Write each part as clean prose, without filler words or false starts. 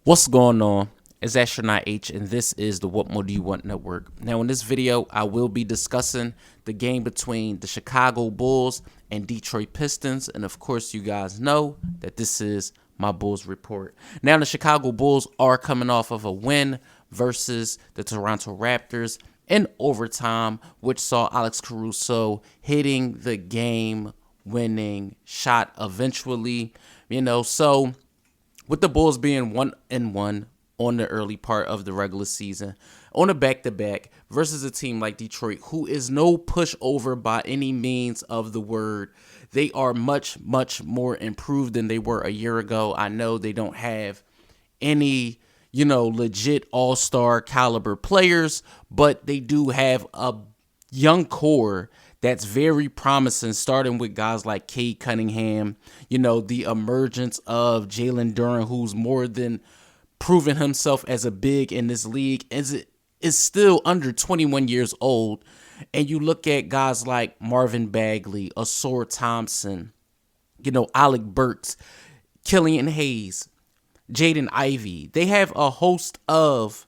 What's going on? It's Astronaut H, and this is the What More Do You Want Network. Now, in this video, I will be discussing the game between the Chicago Bulls and Detroit Pistons, and of course, you guys know that this is my Bulls report. Now, the Chicago Bulls are coming off of a win versus the Toronto Raptors in overtime, which saw Alex Caruso hitting the game-winning shot eventually. So with the Bulls being 1-1 on the early part of the regular season, on a back-to-back versus a team like Detroit, who is no pushover by any means of the word. They are much, much more improved than they were a year ago. I know they don't have any, legit all-star caliber players, but they do have a young core that's very promising, starting with guys like Cade Cunningham, the emergence of Jalen Duren, who's more than proven himself as a big in this league, is still under 21 years old. And you look at guys like Marvin Bagley, Ausar Thompson, Alec Burks, Killian Hayes, Jaden Ivey. They have a host of,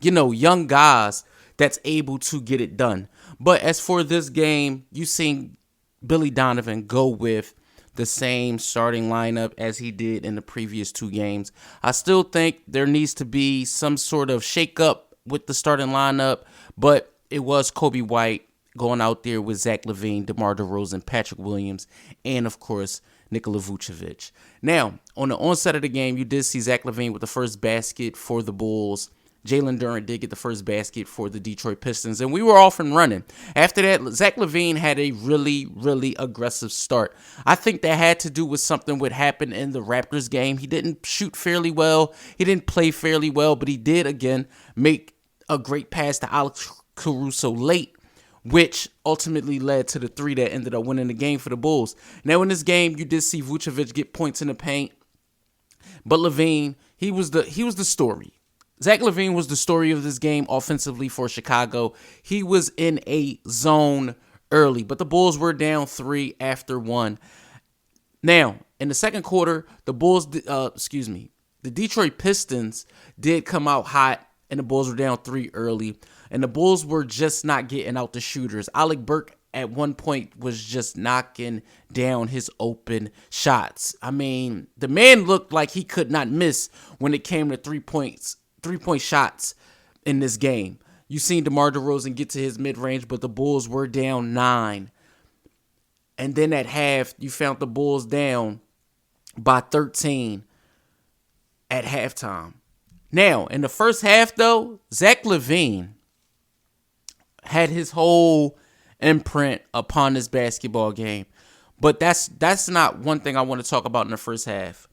young guys that's able to get it done. But as for this game, you seen Billy Donovan go with the same starting lineup as he did in the previous two games. I still think there needs to be some sort of shakeup with the starting lineup, but it was Kobe White going out there with Zach LaVine, DeMar DeRozan, Patrick Williams, and of course, Nikola Vucevic. Now, on the onset of the game, you did see Zach LaVine with the first basket for the Bulls. Jalen Duren did get the first basket for the Detroit Pistons, and we were off and running. After that, Zach LaVine had a really, really aggressive start. I think that had to do with something what happened in the Raptors game. He didn't shoot fairly well. He didn't play fairly well, but he did, again, make a great pass to Alex Caruso late, which ultimately led to the three that ended up winning the game for the Bulls. Now, in this game, you did see Vucevic get points in the paint, but LaVine, he was the story. Zach LaVine was the story of this game offensively for Chicago. He was in a zone early, but the Bulls were down 3 after 1. Now, in the second quarter, the Detroit Pistons did come out hot, and the Bulls were down 3 early, and the Bulls were just not getting out the shooters. Alec Burks at one point was just knocking down his open shots. I mean, the man looked like he could not miss when it came to three-point shots in this game. You seen DeMar DeRozan get to his mid-range, but the Bulls were down 9. And then at half, you found the Bulls down by 13 at halftime. Now, in the first half, though, Zach LaVine had his whole imprint upon this basketball game. But that's not one thing I want to talk about in the first half.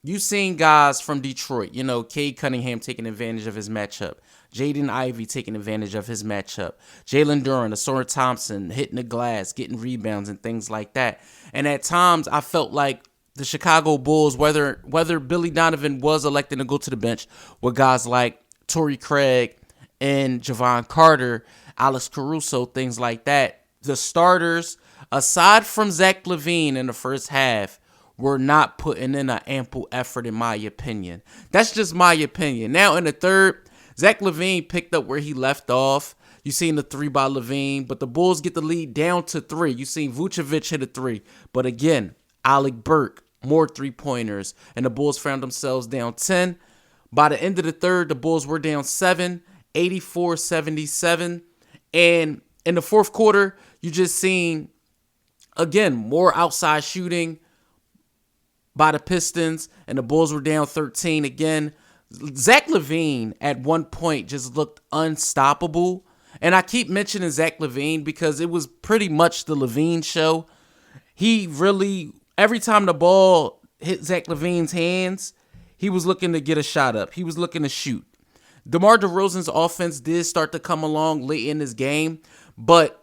You seen guys from Detroit, Cade Cunningham taking advantage of his matchup, Jaden Ivey taking advantage of his matchup, Jalen Duren, Ausar Thompson hitting the glass, getting rebounds and things like that. And at times, I felt like the Chicago Bulls, whether Billy Donovan was elected to go to the bench with guys like Torrey Craig and Javon Carter, Alex Caruso, things like that, the starters, aside from Zach LaVine in the first half, were not putting in an ample effort, in my opinion. That's just my opinion. Now, in the third, Zach LaVine picked up where he left off. You seen the 3 by LaVine, but the Bulls get the lead down to 3. You seen Vucevic hit a 3. But again, Alec Burks, more 3-pointers, and the Bulls found themselves down 10. By the end of the third, the Bulls were down 7, 84-77. And in the fourth quarter, you just seen, again, more outside shooting by the Pistons, and the Bulls were down 13 again. Zach LaVine at one point just looked unstoppable. And I keep mentioning Zach LaVine because it was pretty much the LaVine show. He really, every time the ball hit Zach LaVine's hands, he was looking to get a shot up. He was looking to shoot. DeMar DeRozan's offense did start to come along late in this game, but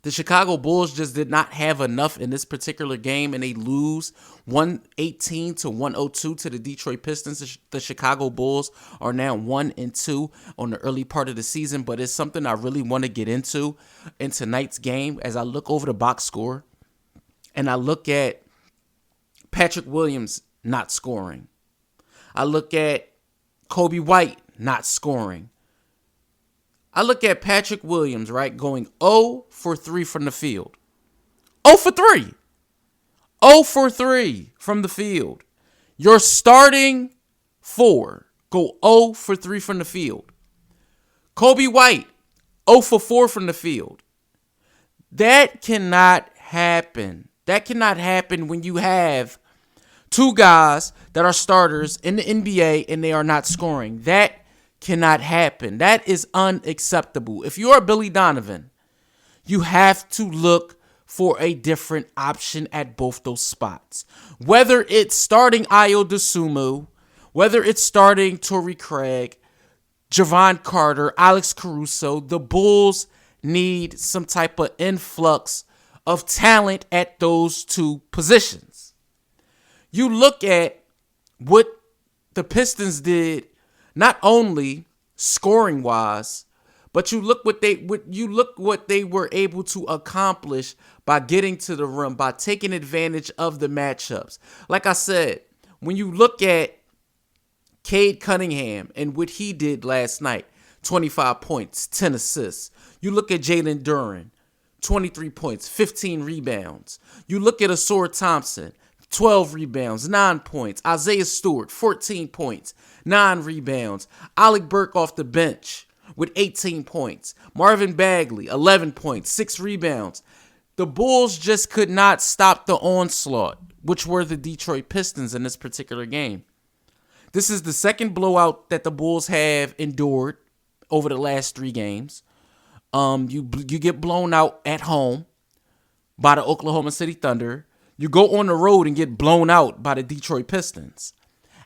the Chicago Bulls just did not have enough in this particular game, and they lose 118-102 to the Detroit Pistons. The Chicago Bulls are now 1-2 on the early part of the season, but it's something I really want to get into in tonight's game as I look over the box score and I look at Patrick Williams not scoring. I look at Kobe White not scoring. I look at Patrick Williams, right, going 0 for 3 from the field. 0 for 3. 0 for 3 from the field. Your starting 4 go 0 for 3 from the field. Kobe White, 0 for 4 from the field. That cannot happen. That cannot happen when you have two guys that are starters in the NBA and they are not scoring. That cannot happen. That is unacceptable. If you're Billy Donovan, you have to look for a different option at both those spots. Whether it's starting Ayo Dosunmu, whether it's starting Torrey Craig, Javon Carter, Alex Caruso, the Bulls need some type of influx of talent at those two positions. You look at what the Pistons did, not only scoring wise, but you look what they were able to accomplish by getting to the rim, by taking advantage of the matchups. Like I said, when you look at Cade Cunningham and what he did last night, 25 points, 10 assists. You look at Jalen Duren, 23 points, 15 rebounds. You look at Asor Thompson, 12 rebounds, 9 points. Isaiah Stewart, 14 points, 9 rebounds. Alec Burke off the bench with 18 points. Marvin Bagley, 11 points, 6 rebounds. The Bulls just could not stop the onslaught, which were the Detroit Pistons in this particular game. This is the second blowout that the Bulls have endured over the last 3 games. You get blown out at home by the Oklahoma City Thunder. You go on the road and get blown out by the Detroit Pistons.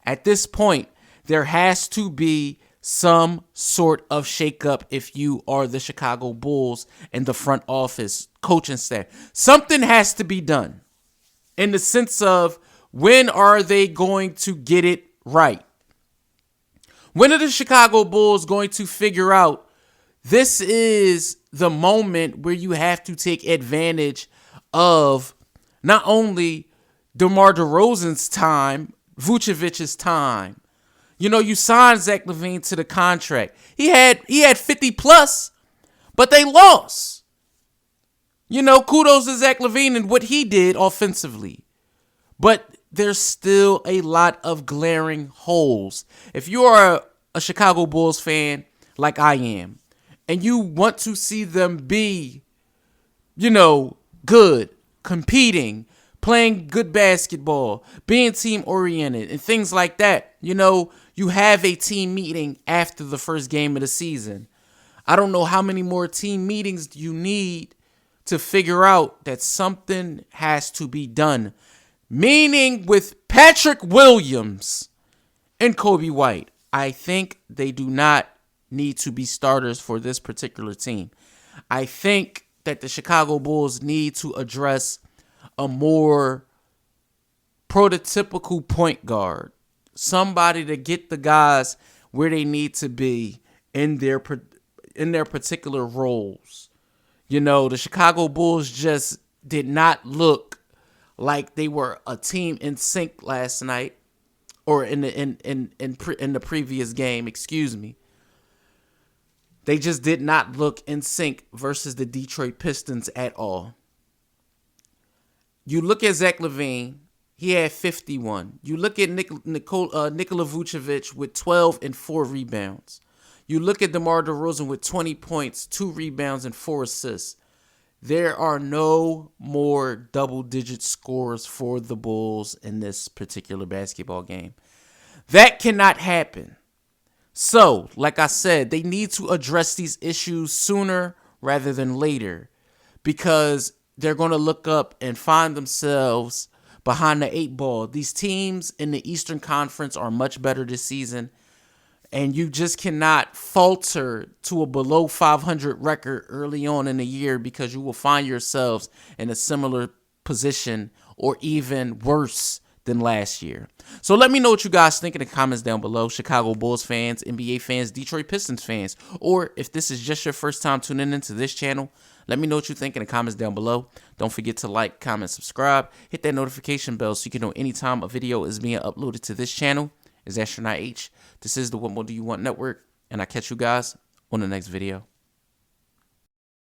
At this point, there has to be some sort of shakeup if you are the Chicago Bulls and the front office, coaching staff. Something has to be done in the sense of when are they going to get it right? When are the Chicago Bulls going to figure out this is the moment where you have to take advantage of not only DeMar DeRozan's time, Vucevic's time. You know, you signed Zach LaVine to the contract. He had 50 plus, but they lost. You know, kudos to Zach LaVine and what he did offensively. But there's still a lot of glaring holes. If you are a Chicago Bulls fan like I am, and you want to see them be, good, competing, playing good basketball, being team-oriented, and things like that, you have a team meeting after the first game of the season. I don't know how many more team meetings you need to figure out that something has to be done. Meaning with Patrick Williams and Kobe White, I think they do not need to be starters for this particular team. I think that the Chicago Bulls need to address a more prototypical point guard. Somebody to get the guys where they need to be in their particular roles. The Chicago Bulls just did not look like they were a team in sync last night, or in the previous game, excuse me. They just did not look in sync versus the Detroit Pistons at all. You look at Zach LaVine, he had 51. You look at Nikola Vucevic with 12 and 4 rebounds. You look at DeMar DeRozan with 20 points, 2 rebounds, and 4 assists. There are no more double-digit scores for the Bulls in this particular basketball game. That cannot happen. So, like I said, they need to address these issues sooner rather than later, because they're going to look up and find themselves behind the 8 ball. These teams in the Eastern Conference are much better this season, and you just cannot falter to a below 500 record early on in the year, because you will find yourselves in a similar position or even worse than last year. So let me know what you guys think in the comments down below. Chicago Bulls fans, NBA fans, Detroit Pistons fans, or if this is just your first time tuning into this channel, let me know what you think in the comments down below. Don't forget to like, comment, subscribe, hit that notification bell so you can know anytime a video is being uploaded to this channel. is Astronaut H. This is the What More Do You Want Network, and I catch you guys on the next video.